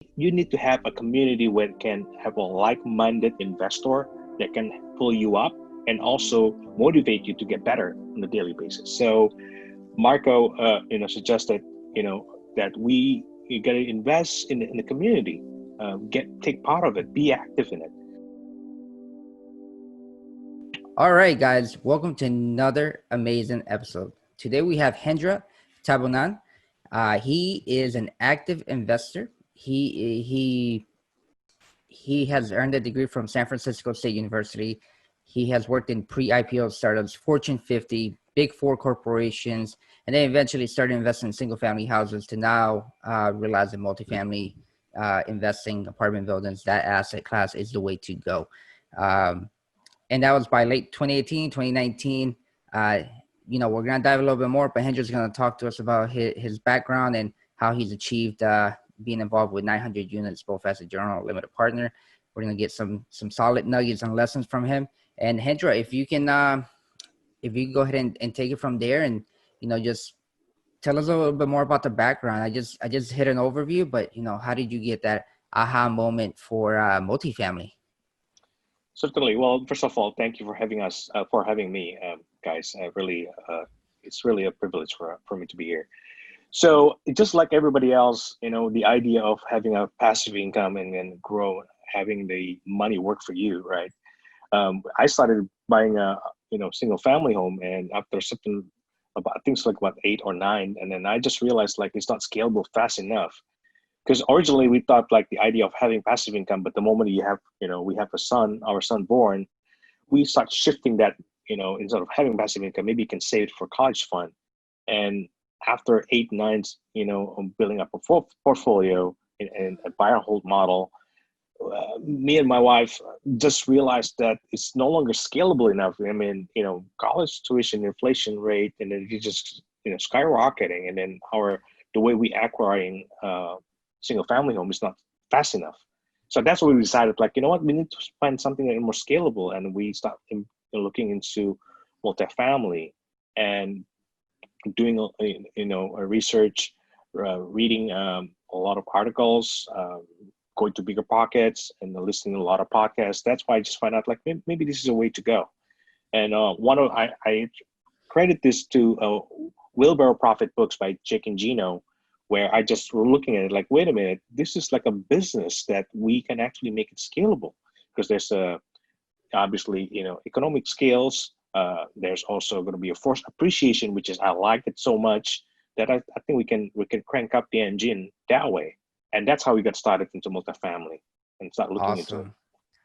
You need to have a community where it can have a like-minded investor that can pull you up and also motivate you to get better on a daily basis. So Marco, suggested, that you got to invest in the community, take part of it, be active in it. All right, guys, welcome to another amazing episode. Today we have Hendra Tambunan. He is an active investor. He has earned a degree from San Francisco State University. He has worked in pre-IPO startups, Fortune 50, Big Four corporations, and then eventually started investing in single-family houses to now realize that multifamily investing, apartment buildings, that asset class is the way to go. And that was by late 2018, 2019. We're going to dive a little bit more, but Hendra's going to talk to us about his background and how he's achieved being involved with 900 units, both as a general limited partner. We're going to get some solid nuggets and lessons from him. And Hendra, if you can go ahead and take it from there and, just tell us a little bit more about the background. I just hit an overview, but, how did you get that aha moment for multifamily? Certainly. Well, first of all, thank you for having me, guys. It's really a privilege for me to be here. So just like everybody else, the idea of having a passive income and grow, having the money work for you, right? I started buying a single family home, and after a certain about I think it's like about 8 or 9, and then I just realized like it's not scalable fast enough. Because originally we thought like the idea of having passive income, but the moment we have our son born, we start shifting that, instead of having passive income, maybe you can save it for college fund. And after 8, 9, building up a portfolio and a buy and hold model, me and my wife just realized that it's no longer scalable enough. I mean, college tuition, inflation rate, and then you just, skyrocketing. And then the way we acquiring single family home is not fast enough. So that's what we decided, like, you know what, we need to find something that is more scalable. And we start looking into multifamily and doing, a research, reading a lot of articles, going to bigger pockets and listening to a lot of podcasts. That's why I just find out like maybe this is a way to go. And I credit this to Wheelbarrow Profit books by Jake and Gino, where I just were looking at it like, wait a minute, this is like a business that we can actually make it scalable, because there's obviously, economic scales. There's also going to be a forced appreciation, which is I like it so much that I think we can crank up the engine that way. And that's how we got started into multifamily and start looking into it.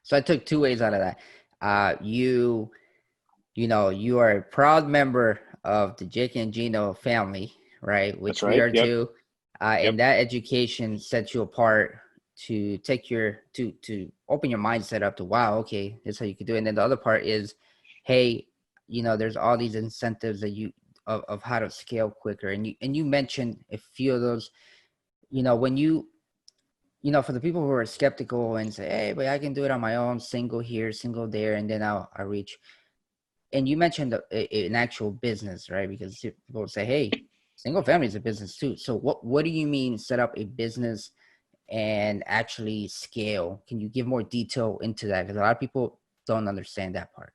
So I took 2 ways out of that. You are a proud member of the Jake and Gino family, right? Which That's right. we are Yep. too. Yep. And that education sets you apart to take to open your mindset up to, wow, okay, this is how you could do it. And then the other part is, hey, there's all these incentives that of how to scale quicker. And you mentioned a few of those, when for the people who are skeptical and say, hey, but I can do it on my own, single here, single there, and then I'll reach. And you mentioned an actual business, right? Because people say, hey, single family is a business too. So what do you mean set up a business and actually scale? Can you give more detail into that? Because a lot of people don't understand that part.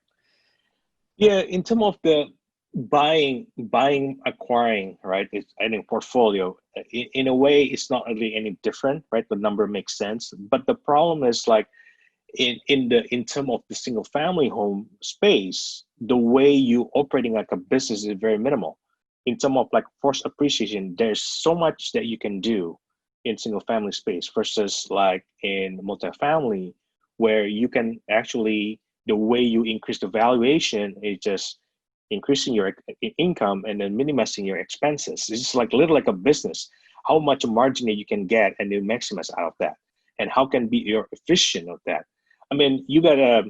Yeah, in terms of the buying, acquiring, right? It's adding portfolio. In a way, it's not really any different, right? The number makes sense, but the problem is like in terms of the single family home space, the way you operating like a business is very minimal. In terms of like forced appreciation, there's so much that you can do in single family space versus like in multifamily, where you can actually, the way you increase the valuation is just increasing your income and then minimizing your expenses. It's just like little like a business, how much margin that you can get and then maximize out of that, and how can be your efficient of that. I mean, you got a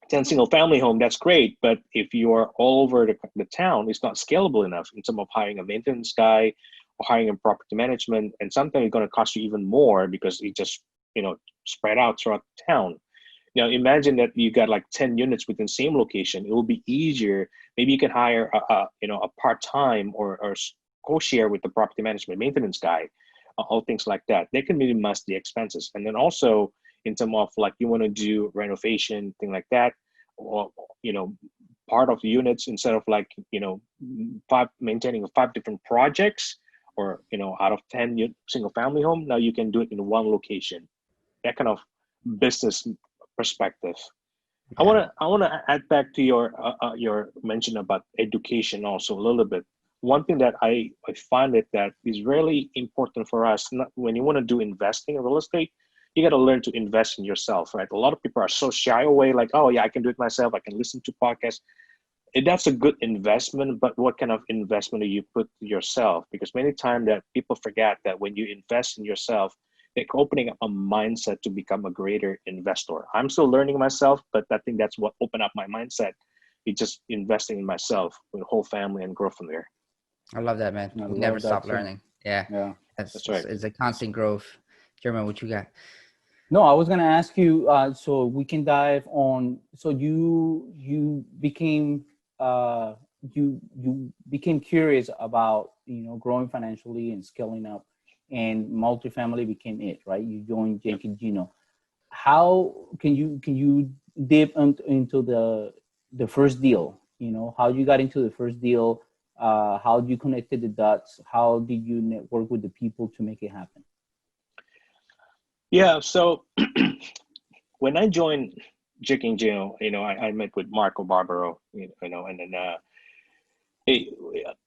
10 single family home, that's great, but if you are all over the town, it's not scalable enough in terms of hiring a maintenance guy or hiring a property management, and sometimes it's going to cost you even more because it just spread out throughout the town. Now imagine that you got like 10 units within the same location. It will be easier. Maybe you can hire a part-time or co-share with the property management maintenance guy. all things like that. They can minimize the expenses. And then also in terms of like you want to do renovation, thing like that, or part of the units instead of like maintaining 5 different projects, or out of 10 single family home, now you can do it in one location. That kind of business perspective. Yeah. I want to add back to your mention about education also a little bit. One thing that I find it that is really important for us, when you want to do investing in real estate, you got to learn to invest in yourself, right? A lot of people are so shy away, like, oh yeah, I can do it myself. I can listen to podcasts. That's a good investment, but what kind of investment do you put yourself? Because many times that people forget that when you invest in yourself, they're opening up a mindset to become a greater investor. I'm still learning myself, but I think that's what opened up my mindset. It's just investing in myself with the whole family and grow from there. I love that, man. I We never love that stop too. learning. Yeah. Yeah. That's right. It's a constant growth. German, what you got? No, I was gonna ask you, so we can dive on. So you became you became curious about growing financially and scaling up, and multifamily became it, right? You joined Jake and Gino. How can you dip into the first deal? How you got into the first deal? How you connected the dots? How did you network with the people to make it happen? Yeah. So when I joined Jake and Gino, I met with Marco Barbaro, and then hey,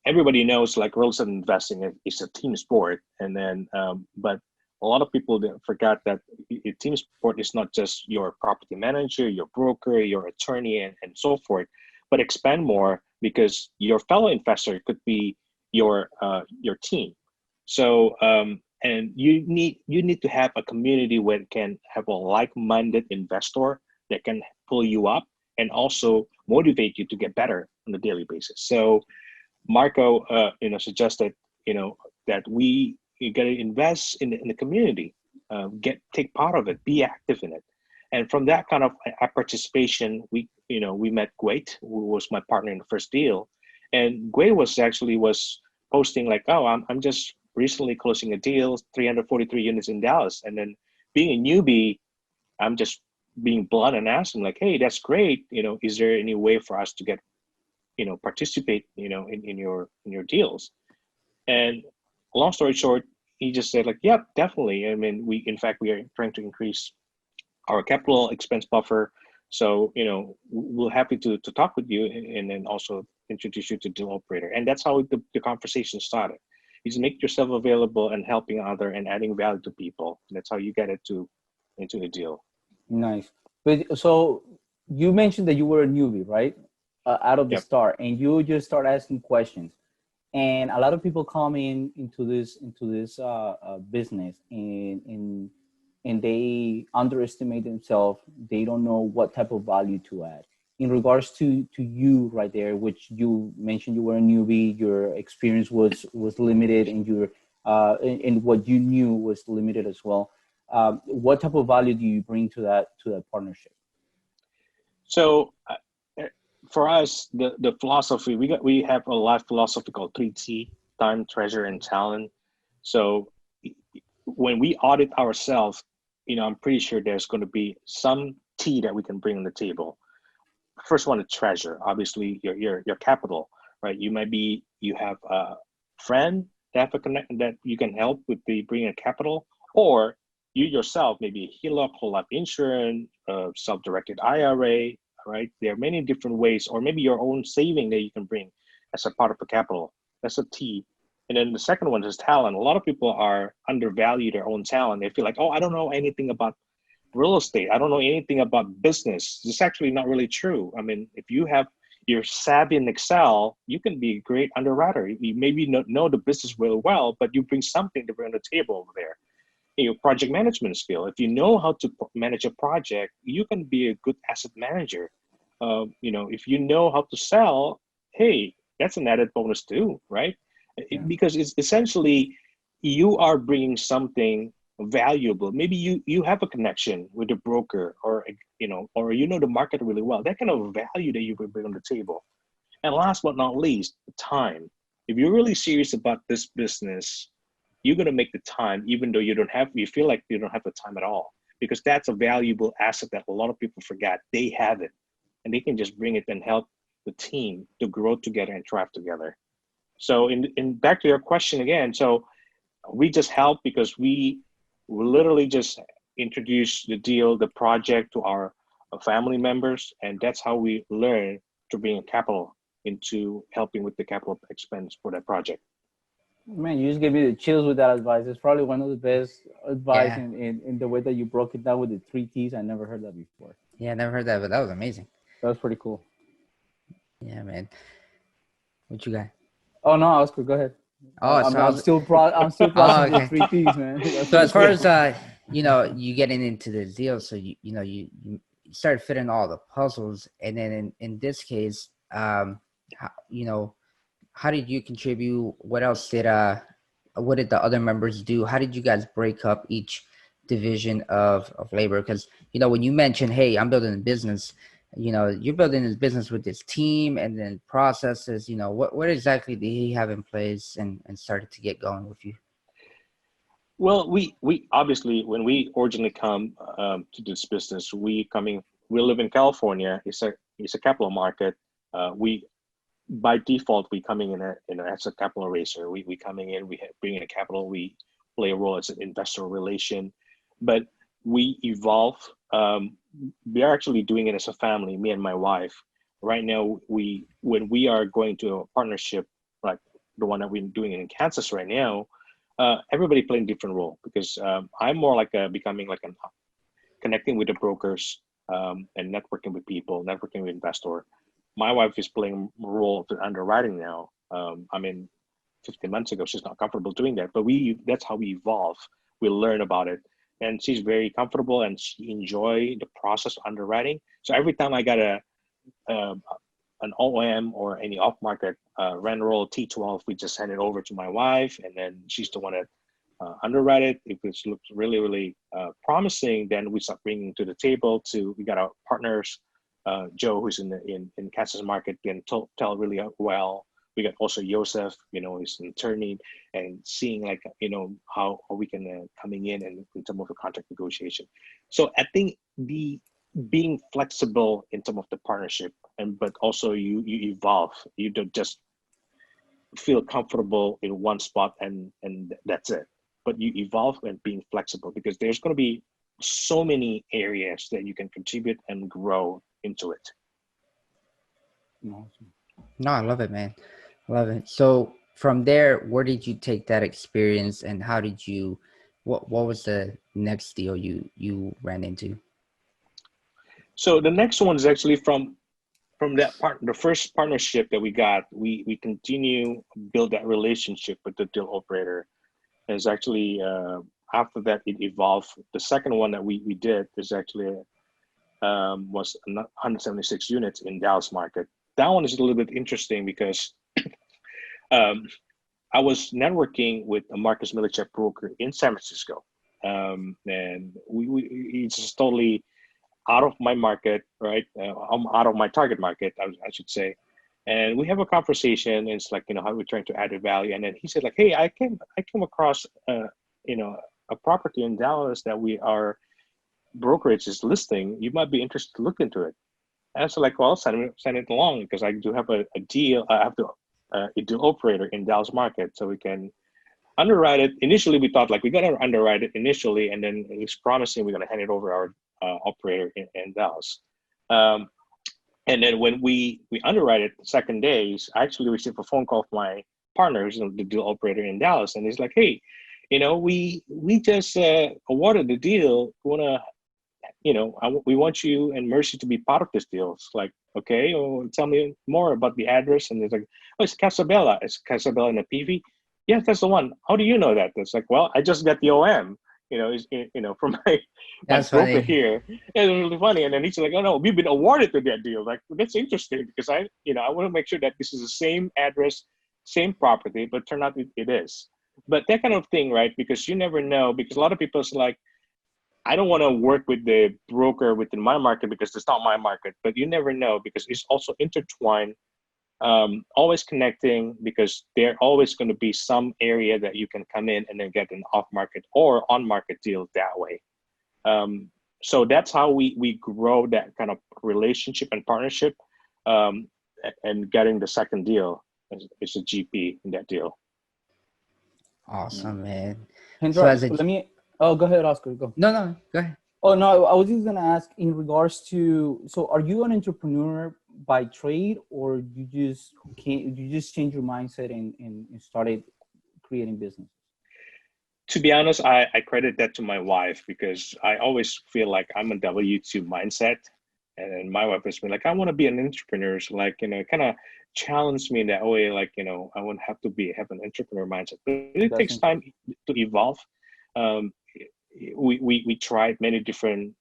everybody knows like real estate investing is a team sport, and then but a lot of people forgot that a team sport is not just your property manager, your broker, your attorney, and so forth, but expand more, because your fellow investor could be your team. So and you need to have a community where it can have a like-minded investor that can pull you up and also motivate you to get better on a daily basis. So Marco, suggested, that you got to invest in the community, take part of it, be active in it, and from that kind of participation, we met Gwait, who was my partner in the first deal, and Gwait was posting like, oh, I'm just recently closing a deal, 343 units in Dallas, and then being a newbie, I'm just being blunt and asking like, hey, that's great, is there any way for us to get participate, in your deals? And long story short, he just said like, yep, definitely. I mean, we are trying to increase our capital expense buffer. So, we're happy to talk with you, and then also introduce you to deal operator. And that's how the conversation started. Is make yourself available and helping other and adding value to people. That's how you get it into the deal. Nice. But so you mentioned that you were a newbie, right? Out of the Yep. start, and you just start asking questions. And a lot of people come into this business, and they underestimate themselves. They don't know what type of value to add. In regards to you right there, which you mentioned, you were a newbie, your experience was limited, and and what you knew was limited as well. What type of value do you bring to that partnership? So for us, the philosophy, we have a life philosophy called 3T: time, treasure, and talent. So when we audit ourselves, I'm pretty sure there's going to be some T that we can bring on the table. First one is treasure, obviously your capital, right? You have a friend that that you can help with bringing a capital, or you yourself, maybe a HELOC, whole life insurance, self-directed IRA, right? There are many different ways, or maybe your own saving that you can bring as a part of the capital. That's a T. And then the second one is talent. A lot of people are undervalue their own talent. They feel like, oh, I don't know anything about real estate. I don't know anything about business. It's actually not really true. I mean, if you're savvy in Excel, you can be a great underwriter. You maybe not know the business really well, but you bring something to bring on the table over there. Your project management skill. If you know how to manage a project, you can be a good asset manager. If you know how to sell, hey, that's an added bonus too, right? Yeah. Because it's essentially you are bringing something valuable. Maybe you have a connection with a broker, or the market really well. That kind of value that you bring on the table. And last but not least, the time. If you're really serious about this business, you're going to make the time, even though you feel like you don't have the time at all, because that's a valuable asset that a lot of people forget. They have it, and they can just bring it and help the team to grow together and thrive together. So in back to your question again, so we just help because we literally just introduce the deal, the project to our family members, and that's how we learn to bring capital into helping with the capital expense for that project. Man, you just gave me the chills with that advice. It's probably one of the best advice Yeah. in the way that you broke it down with the 3 T's. I never heard that before. Yeah, I never heard that, but that was amazing. That was pretty cool. Yeah, man. What you got? Oh no, Oscar, go ahead. Oh, I'm still processing okay. the 3 T's, man. That's So as far pretty as you getting into the deal, so you start fitting all the puzzles, and then in this case, how did you contribute? What else what did the other members do? How did you guys break up each division of labor? Because when you mentioned, hey, I'm building a business, you're building this business with this team and then processes. What exactly did he have in place and started to get going with you? Well, we obviously, when we originally come to this business, we live in California. It's a capital market. We by default we coming in as a capital raiser. We coming in, we bring in capital, we play a role as an investor relation, but we evolve. We are actually doing it as a family, me and my wife. Right now, when we are going to a partnership like the one that we're doing in Kansas right now, everybody playing different role, because I'm more like becoming like connecting with the brokers and networking with people, networking with investor. My wife is playing a role of underwriting now. 15 months ago, she's not comfortable doing that, but that's how we evolve. We learn about it, and she's very comfortable and she enjoy the process of underwriting. So every time I got an OM or any off market rent roll T12, we just send it over to my wife, and then she's the one that underwrite it. If it looks really, really promising, then we start bringing to the table. We got our partners, Joe, who's in Kansas market, can tell really well. We got also Joseph, he's an attorney, and seeing like, how we can coming in and in terms of the contract negotiation. So I think being flexible in terms of the partnership, but also you evolve. You don't just feel comfortable in one spot and that's it. But you evolve and being flexible, because there's going to be so many areas that you can contribute and grow into it. Awesome. No, I love it, man. I love it. So from there, where did you take that experience, and how did you? What was the next deal you ran into? So the next one is actually from that the first partnership that we got. We continue build that relationship with the deal operator. And it's actually after that it evolved. The second one that we did is actually was 176 units in Dallas market. That one is a little bit interesting because I was networking with a Marcus Millichek broker in San Francisco, and it's just totally out of my market, right? I'm out of my target market, I should say. And we have a conversation, and it's like, how we're trying to add a value. And then he said like, hey, I came across, a property in Dallas that our brokerage is listing. You might be interested to look into it. And so like, well, send it along, because I do have a deal. I have a deal operator in Dallas market, so we can underwrite it. Initially, we thought like we're gonna underwrite it initially, and then it's promising we're gonna hand it over our operator in Dallas. And then when we underwrite it the second day, I actually received a phone call from my partner, who's the deal operator in Dallas, and he's like, hey, we just awarded the deal. We want you and Mercy to be part of this deal. It's like, okay, well, tell me more about the address. And it's like, oh, it's Casabella. It's Casabella in a PV. Yes, that's the one. How do you know that? It's like, well, I just got the OM, from my broker here. And it was really funny. And then he's like, oh no, we've been awarded to that deal. Like, that's interesting, because I want to make sure that this is the same address, same property, but turn out it is. But that kind of thing, right? Because you never know, because a lot of people is like, I don't want to work with the broker within my market because it's not my market, but you never know, because it's also intertwined always connecting, because there always going to be some area that you can come in and then get an off market or on market deal that way. So that's how we grow that kind of relationship and partnership, and getting the second deal is a GP in that deal. Awesome, man. Hendra, So as a, let me. Oh, go ahead, Oscar. Go. no, go ahead. Oh no, I was just gonna ask in regards to. So, are you an entrepreneur by trade, or you just change your mindset and started creating business? To be honest, I credit that to my wife, because I always feel like I'm a W-2 mindset. And then my wife has been like, I want to be an entrepreneur. So like, it kind of challenged me in that way. Like, I wouldn't have to have an entrepreneur mindset, but it takes time to evolve. We tried many different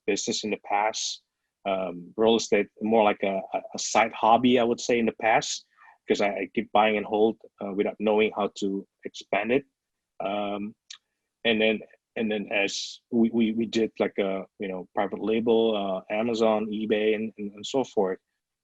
business in the past. Real estate, more like a side hobby, I would say, in the past, because I keep buying and hold without knowing how to expand it. And then as we did like a private label, Amazon, eBay, and so forth.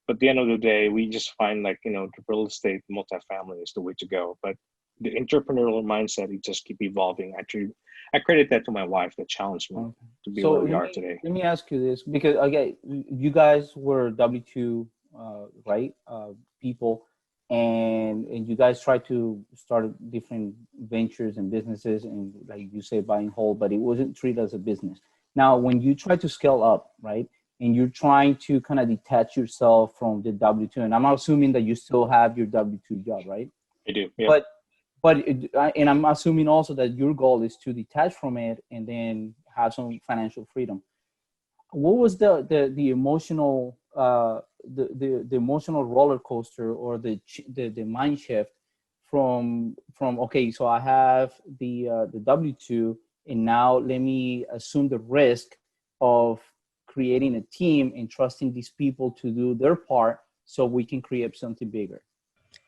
But at the end of the day, we just find like the real estate multifamily is the way to go. But the entrepreneurial mindset, it just keep evolving. Actually, I credit that to my wife that challenged me to be where we are today. Let me ask you this, because again, you guys were W-2, right? People. And you guys try to start different ventures and businesses, and like you say, buying whole, but it wasn't treated as a business. Now, when you try to scale up, right, and you're trying to kind of detach yourself from the W-2, and I'm assuming that you still have your W-2 job, right? I do, yeah. And I'm assuming also that your goal is to detach from it and then have some financial freedom. What was the emotional the emotional roller coaster, or the mind shift from okay, so I have the W-2, and now let me assume the risk of creating a team and trusting these people to do their part so we can create something bigger,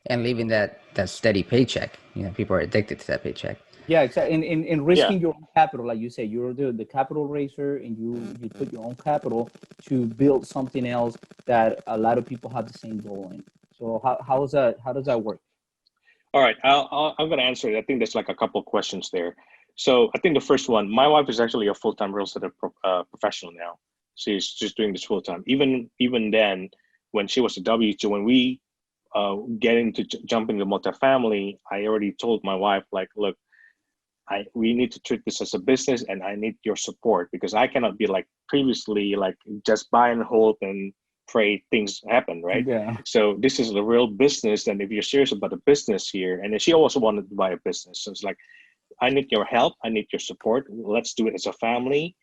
and leaving that steady paycheck. People are addicted to that paycheck. Yeah, exactly. And risking your own capital, like you say, you're the capital raiser, and you put your own capital to build something else that a lot of people have the same goal in. So how does that work? All right, I'm going to answer it. I think there's like a couple of questions there. So I think the first one, my wife is actually a full-time real estate professional now. She's just doing this full-time. Even then, when she was a W-2, when we jump into multifamily, I already told my wife, like, look, we need to treat this as a business, and I need your support, because I cannot be like previously, like just buy and hold and pray things happen, right? Yeah. So this is a real business, and if you're serious about the business here, and then she also wanted to buy a business, so it's like, I need your help, I need your support. Let's do it as a family.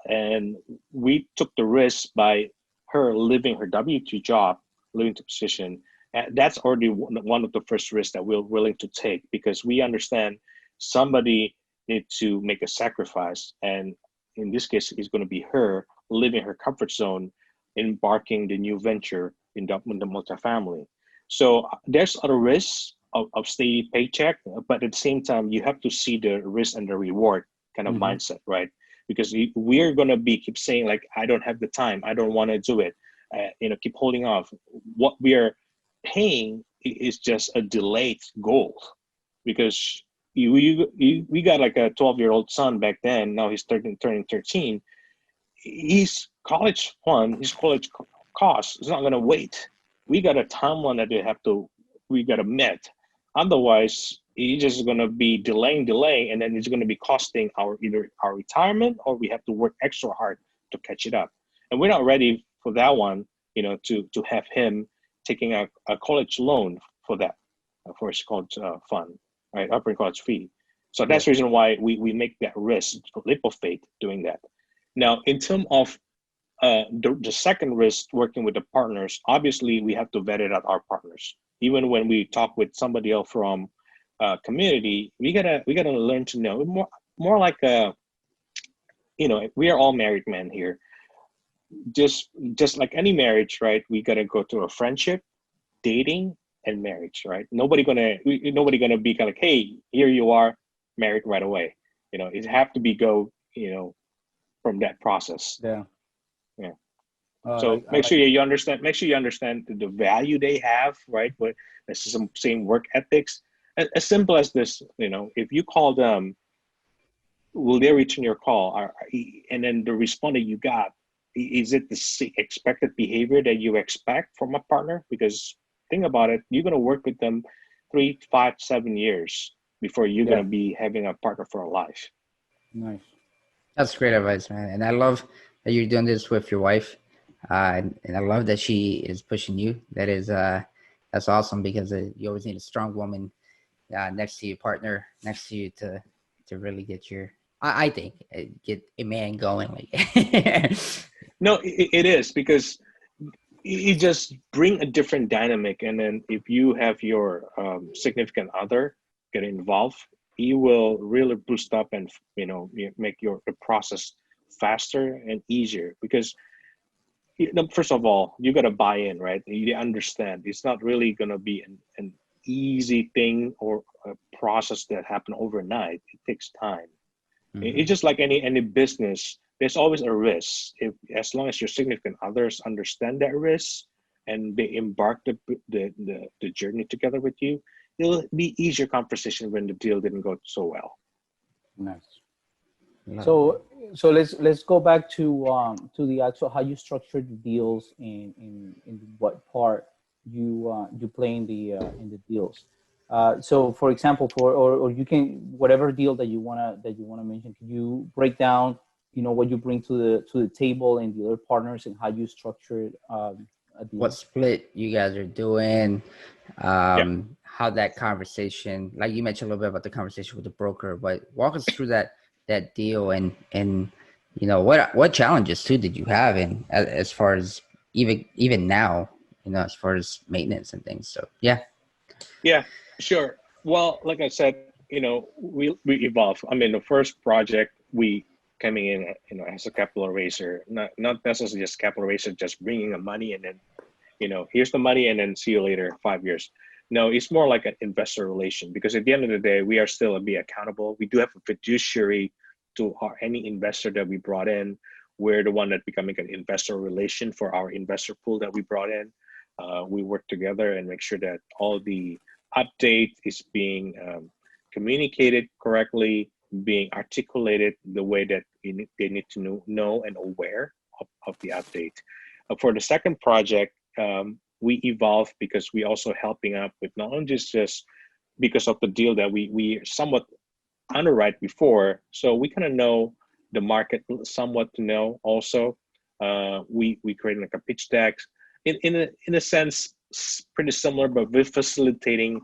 And we took the risk by her leaving her W-2 job, leaving the position. And that's already one of the first risks that we're willing to take, because we understand somebody needs to make a sacrifice. And in this case, it's going to be her leaving her comfort zone, embarking the new venture in the multifamily. So there's other risks of steady paycheck, but at the same time, you have to see the risk and the reward kind of mindset, right? Because we're going to keep saying like, I don't have the time, I don't want to do it, keep holding off. What we are paying is just a delayed goal, because we got like a 12-year-old son back then. Now he's turning 13. His college fund, his college cost is not going to wait. We got a timeline that we got to meet. Otherwise, it's just going to be delaying, and then it's going to be costing either our retirement, or we have to work extra hard to catch it up. And we're not ready for that one, to have him taking a college loan for that, for his college fund, right? Upper college fee. So that's the reason why we make that risk, leap of faith, doing that. Now, in terms of the second risk, working with the partners, obviously we have to vet it out our partners. Even when we talk with somebody else from community, we gotta learn to know more like we are all married men here. Just like any marriage, right? We gotta go through a friendship, dating, and marriage, right? Nobody gonna be kind of like, hey, here you are, married right away. It have to be from that process. Yeah. So I make like sure you understand. Make sure you understand the value they have, right? But this is some same work ethics. As simple as this, if you call them, will they return your call? And then the response that you got, is it the expected behavior that you expect from a partner? Because think about it, you're going to work with them 3, 5, 7 years before you're going Yeah. to be having a partner for a life. Nice. That's great advice, man. And I love that you're doing this with your wife. And I love that she is pushing you. That's awesome, because you always need a strong woman next to your partner, next to you to really get I think get a man going. Like, No, it is, because you just bring a different dynamic. And then if you have your significant other get involved, you will really boost up and make the process faster and easier. Because first of all, you got to buy in, right? You understand it's not really going to be an easy thing or a process that happen overnight. It takes time. It's just like any business. There's always a risk. As long as your significant others understand that risk and they embark the journey together with you, it'll be easier conversation when the deal didn't go so well. Nice. So let's go back to the actual how you structure the deals and in what part you play in the deals. So for example, or you can, whatever deal that you wanna mention, can you break down what you bring to the table and the other partners and how you structure a deal? What split you guys are doing, how that conversation, like you mentioned a little bit about the conversation with the broker, but walk us through that deal and what challenges too did you have in as far as even now, as far as maintenance and things. So Yeah, sure. Well, like I said, we evolve. I mean, the first project we coming in, as a capital raiser, not necessarily just capital raiser, just bringing the money and then, here's the money and then see you later, 5 years. No, it's more like an investor relation, because at the end of the day, we are still be accountable. We do have a fiduciary to any investor that we brought in. We're the one that becoming an investor relation for our investor pool that we brought in. We work together and make sure that all the update is being communicated correctly, being articulated the way that they need to know and aware of the update. For the second project, we evolve because we also helping up with not only just because of the deal that we somewhat underwrite before, so we kind of know the market somewhat to know also. We create like a pitch deck in a sense pretty similar, but we're facilitating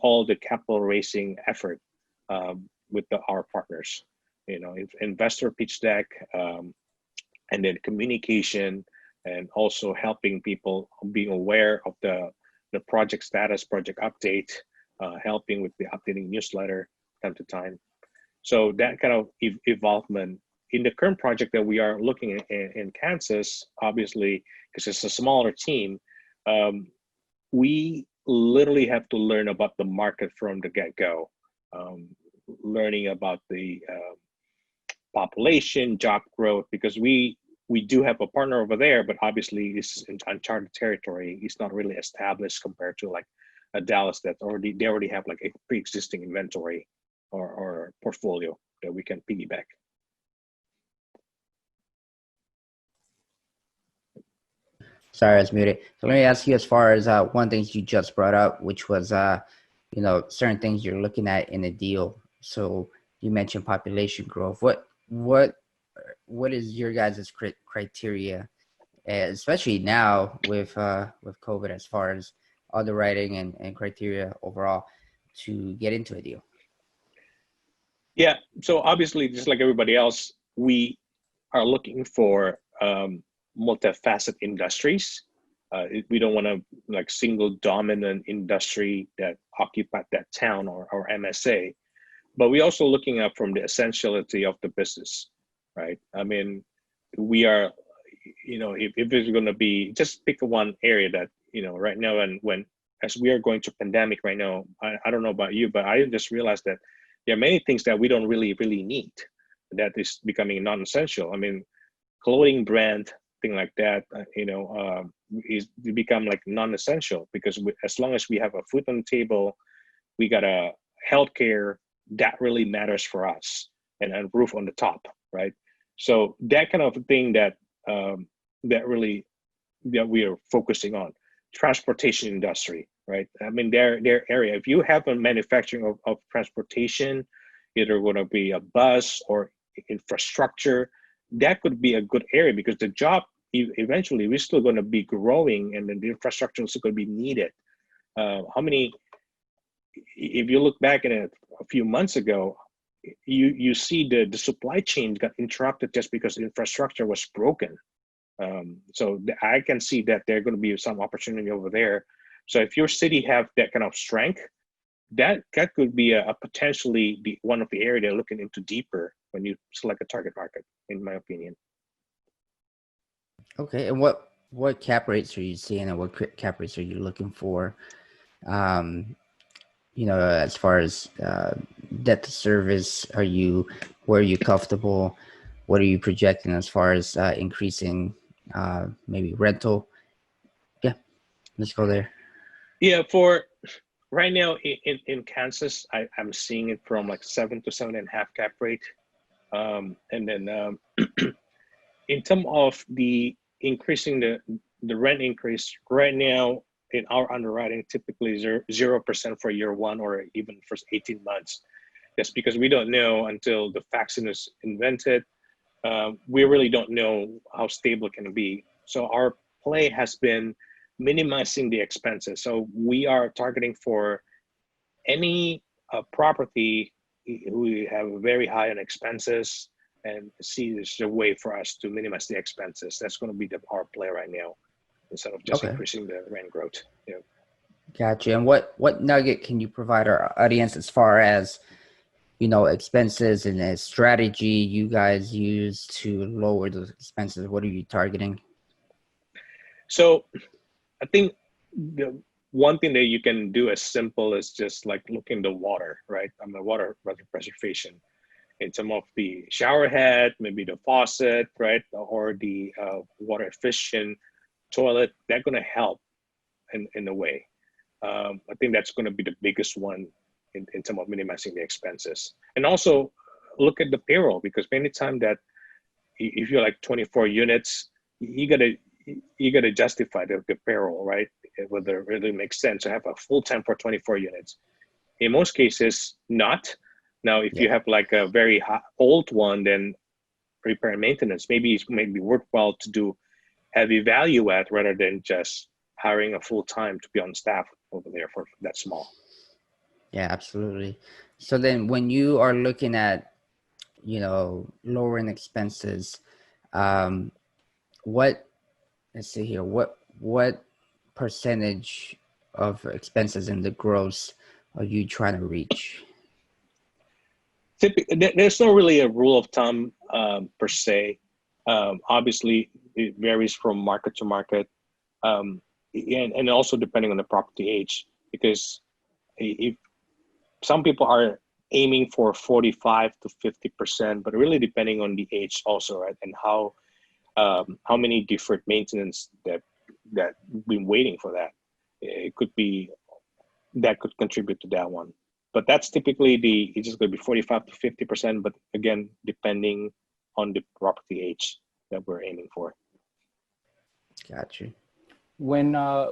all the capital raising effort with our partners, investor pitch deck, and then communication, and also helping people being aware of the project status, project update, helping with the updating newsletter time to time. So that kind of evolvement in the current project that we are looking at in Kansas, obviously, because it's a smaller team, we literally have to learn about the market from the get-go, learning about the population, job growth, because we do have a partner over there, but obviously it's in uncharted territory. It's not really established compared to like a Dallas that they already have like a pre-existing inventory or portfolio that we can piggyback. sorry, I was muted. So let me ask you, as far as one thing you just brought up, which was certain things you're looking at in a deal. So you mentioned population growth. What is your guys' criteria, especially now with COVID, as far as underwriting and criteria overall to get into a deal? Yeah, so obviously, just like everybody else, we are looking for multifaceted industries. We don't want to like single dominant industry that occupied that town or MSA, but we also looking at from the essentiality of the business, right? I mean, we are, if it's going to be, just pick one area that, right now, and as we are going through pandemic right now, I don't know about you, but I just realized that there are many things that we don't really need that is becoming non-essential. I mean, clothing brand something like that, is to become like non-essential, because as long as we have a food on the table, we got a healthcare that really matters for us, and a roof on the top, right? So that kind of thing that that really that we are focusing on. Transportation industry, right? I mean, their area. If you have a manufacturing of transportation, either going to be a bus or infrastructure, that could be a good area, because the job eventually we're still going to be growing, and then the infrastructure is still going to be needed. How many? If you look back in a few months ago, you see the supply chain got interrupted just because the infrastructure was broken. So I can see that there are going to be some opportunity over there. So if your city have that kind of strength, that could be a potentially one of the area they're looking into deeper when you select a target market, in my opinion. Okay, and what cap rates are you seeing, and what cap rates are you looking for? As far as debt to service, where are you comfortable? What are you projecting as far as increasing maybe rental? Yeah, let's go there. Yeah, for right now in Kansas, I'm seeing it from like 7 to 7.5 cap rate. And then in terms of the increasing the rent increase right now in our underwriting, typically 0% for year one, or even for 18 months. That's because we don't know until the vaccine is invented. We really don't know how stable it can be. So our play has been minimizing the expenses. So we are targeting for any property we have very high on expenses, and see there's a way for us to minimize the expenses. That's going to be our play right now, instead of just increasing the rent growth. Yeah. Gotcha. And what nugget can you provide our audience as far as expenses and a strategy you guys use to lower those expenses? What are you targeting? So I think the one thing that you can do as simple as just like looking the water, right? The water preservation in terms of the shower head, maybe the faucet, right? Or the water efficient toilet. That's going to help in a way. I think that's going to be the biggest one in terms of minimizing the expenses. And also look at the payroll, because many times that if you're like 24 units, you gotta justify the payroll, right? Whether it really makes sense to have a full time for 24 units. In most cases, not. Now, if you have like a very old one, then repair and maintenance, maybe it may be worthwhile to do heavy value add rather than just hiring a full time to be on staff over there for that small. Yeah, absolutely. So then when you are looking at, lowering expenses, let's see here, what percentage of expenses in the gross are you trying to reach? There's not really a rule of thumb per se. Obviously, it varies from market to market, and also depending on the property age, because if some people are aiming for 45 to 50%, but really depending on the age also, right? And how many different maintenance that been waiting for that. It could be that could contribute to that one. But that's typically it's just going to be 45 to 50%, but again, depending on the property age that we're aiming for. Gotcha. When I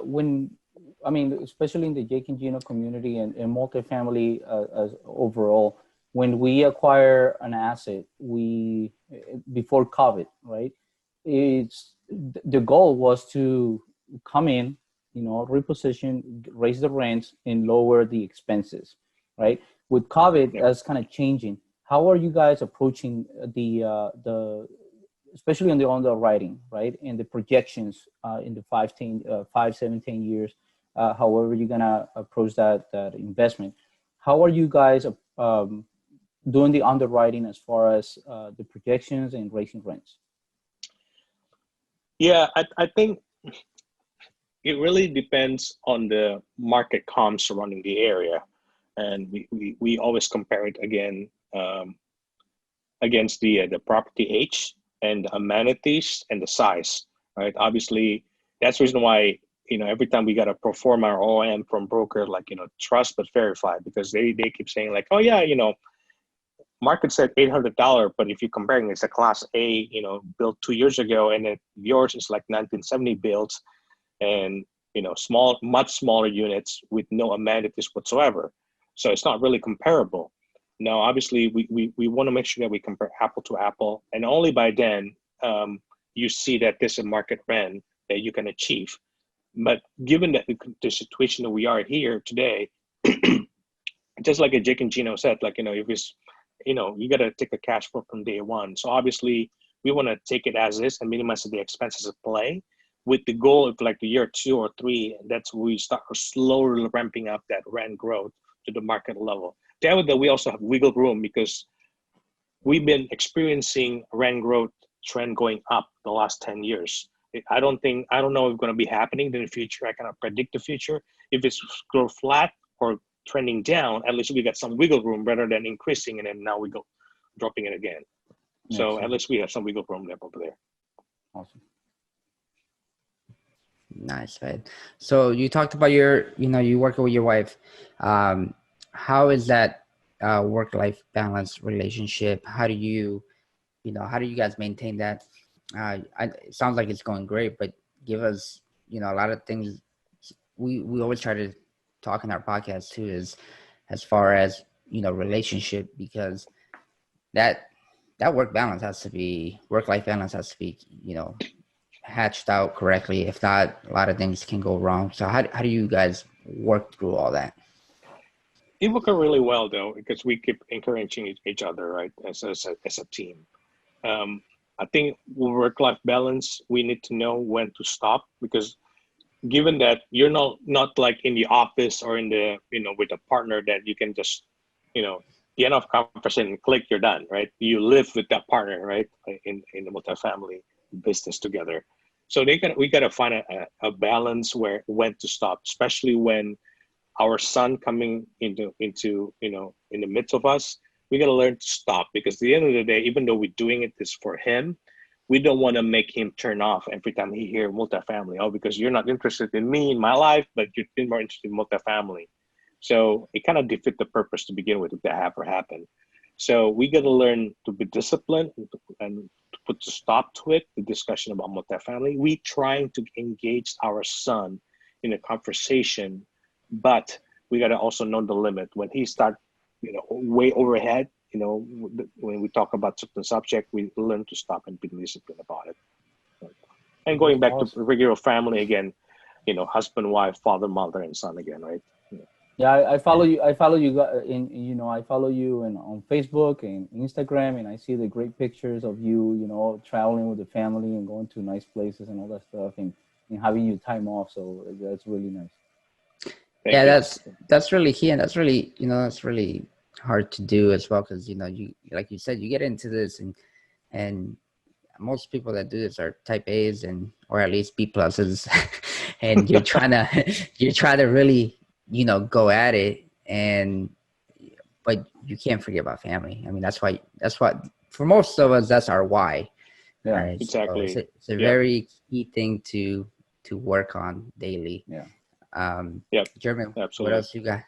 mean, especially in the Jake and Gino community and multifamily as overall, when we acquire an asset, before COVID, right? The goal was to come in, reposition, raise the rents, and lower the expenses, right? With COVID, that's kind of changing. How are you guys approaching the especially on the underwriting, right? And the projections in the 5, 7, 10 years, however you're gonna approach that investment. How are you guys doing the underwriting as far as the projections and raising rents? Yeah, I think it really depends on the market comps surrounding the area. And we always compare it again against the property age and the amenities and the size. right? Obviously, that's the reason why, every time we got to perform our OM from broker, like, trust but verify, because they keep saying like, oh yeah, market said $800, but if you're comparing, it's a class A, built 2 years ago, and then yours is like 1970 builds, and much smaller units with no amenities whatsoever. So it's not really comparable. Now, obviously, we want to make sure that we compare apple to apple, and only by then you see that there's a market rent that you can achieve. But given that the situation that we are here today, just like Jake and Gino said, like, if it's, you got to take the cash flow from day one. So obviously, we want to take it as is and minimize the expenses of play, with the goal of like the year 2 or 3, that's where we start slowly ramping up that rent growth to the market level. That we also have wiggle room, because we've been experiencing rent growth trend going up the last 10 years. I don't know if it's going to be happening in the future. I cannot predict the future. If it's grow flat or trending down, at least we got some wiggle room rather than increasing and then now we go dropping it again. So at least we have some wiggle room over there. Awesome. Nice, right? So you talked about you working with your wife. How is that work-life balance relationship? How do you guys maintain that? It sounds like it's going great, but give us, a lot of things. We always try to talk in our podcast too, is as far as, relationship, because that work-life balance has to be, hatched out correctly. If not, a lot of things can go wrong. So how do you guys work through all that? It worked out really well though, because we keep encouraging each other, right? As a team. I think with work-life balance, we need to know when to stop, because given that you're not like in the office or in the, with a partner that you can just, the end of conversation, click, you're done, right? You live with that partner, right? In the multifamily business together. So we gotta find a balance when to stop, especially when our son coming into in the midst of us. We got to learn to stop, because at the end of the day, even though we're doing it this for him, we don't want to make him turn off every time he hear multifamily. Oh, because you're not interested in me, in my life, but you've been more interested in multifamily. So it kind of defeats the purpose to begin with if that ever happened. So we got to learn to be disciplined and to put a stop to it, the discussion about multifamily. We trying to engage our son in a conversation, but we got to also know the limit. When he start way overhead, when we talk about certain subject, we learn to stop and be disciplined about it. And going back to regular family again, husband, wife, father, mother, and son again, right? Yeah, I follow you. I follow you I follow you on Facebook and Instagram, and I see the great pictures of you, traveling with the family and going to nice places and all that stuff, and having your time off. So that's really nice. That's really key, and that's really that's really hard to do as well, because you, like you said, you get into this and most people that do this are type A's or at least B pluses, and you're trying to really go at it, but you can't forget about family. I mean, that's what for most of us, that's our why. Yeah, right? Exactly. So it's a very key thing to work on daily. Yeah. German, Absolutely. what else you got?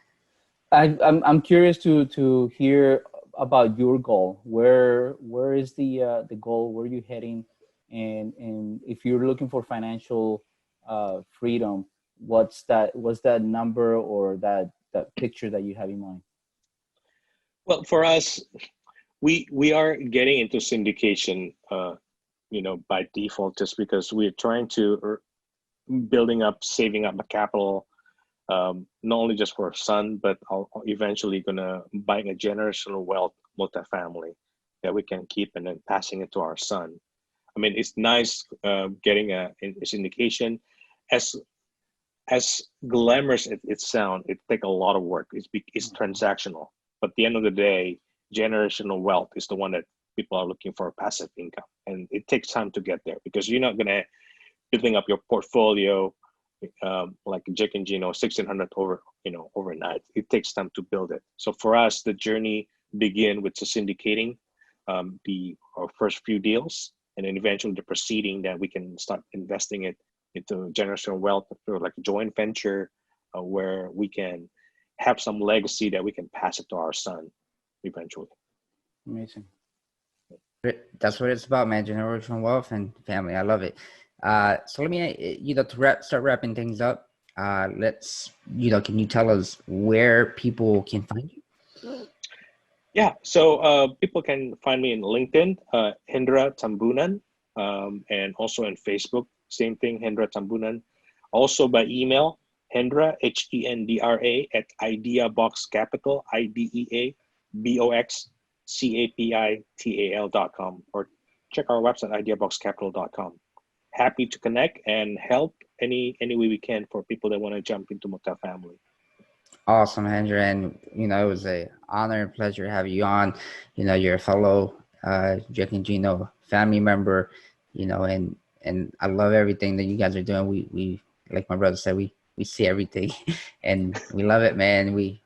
I'm curious to hear about your goal. Where is the goal? Where are you heading? And if you're looking for financial freedom, what's that number or that picture that you have in mind? Well, for us, we are getting into syndication, by default, just because we're trying to saving up a capital, not only just for our son, but eventually gonna buying a generational wealth multifamily that we can keep and then passing it to our son. I mean, it's nice getting a syndication. As glamorous it sounds, it takes a lot of work. It's transactional, but at the end of the day, generational wealth is the one that people are looking for, passive income, and it takes time to get there, because you're not gonna building up your portfolio like Jake and Gino 1600 overnight. It takes time to build it. So for us, the journey begin with the syndicating our first few deals, and then eventually the proceeding that we can start investing it into generational wealth through like a joint venture, where we can have some legacy that we can pass it to our son eventually. Amazing. That's what it's about, man. Generational wealth and family. I love it. So let me, start wrapping things up. Let's, can you tell us where people can find you? Yeah, so people can find me in LinkedIn, Hendra Tambunan, and also in Facebook, same thing, Hendra Tambunan. Also by email, Hendra, Hendra, at Ideabox Capital, IdeaBoxCapital.com, or check our website, ideaboxcapital.com. Happy to connect and help any way we can for people that want to jump into multifamily. Awesome, Hendra. And, it was an honor and pleasure to have you on. You're a fellow Jack and Gino family member, and I love everything that you guys are doing. We like my brother said, we see everything and we love it, man. We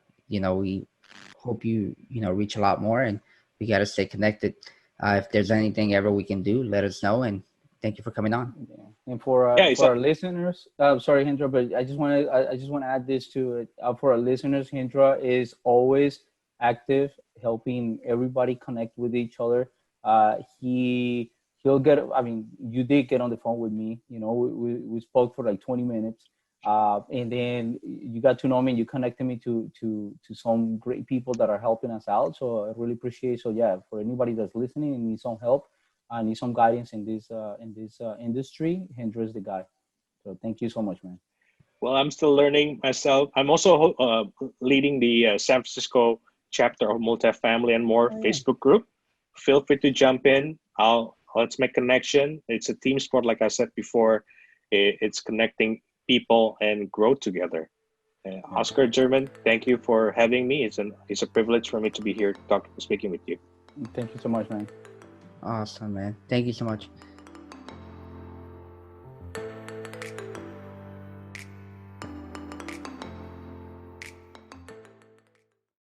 hope you, reach a lot more, and we got to stay connected. If there's anything ever we can do, let us know. And thank you for coming on. Yeah. And for our listeners, sorry, Hendra, but I just want to add this to it. For our listeners, Hendra is always active, helping everybody connect with each other. He'll get. I mean, you did get on the phone with me. We spoke for like 20 minutes, and then you got to know me and you connected me to some great people that are helping us out. So I really appreciate it. So yeah, for anybody that's listening and needs some help, I need some guidance in this industry, Hendra is the guy. So thank you so much, man. Well, I'm still learning myself. I'm also leading the San Francisco chapter of Multifamily and More Facebook group. Feel free to jump in. Let's make connection. It's a team sport, like I said before. It's connecting people and grow together. Oscar, German, thank you for having me. It's a privilege for me to be here speaking with you. Thank you so much, man. Awesome, man. Thank you so much.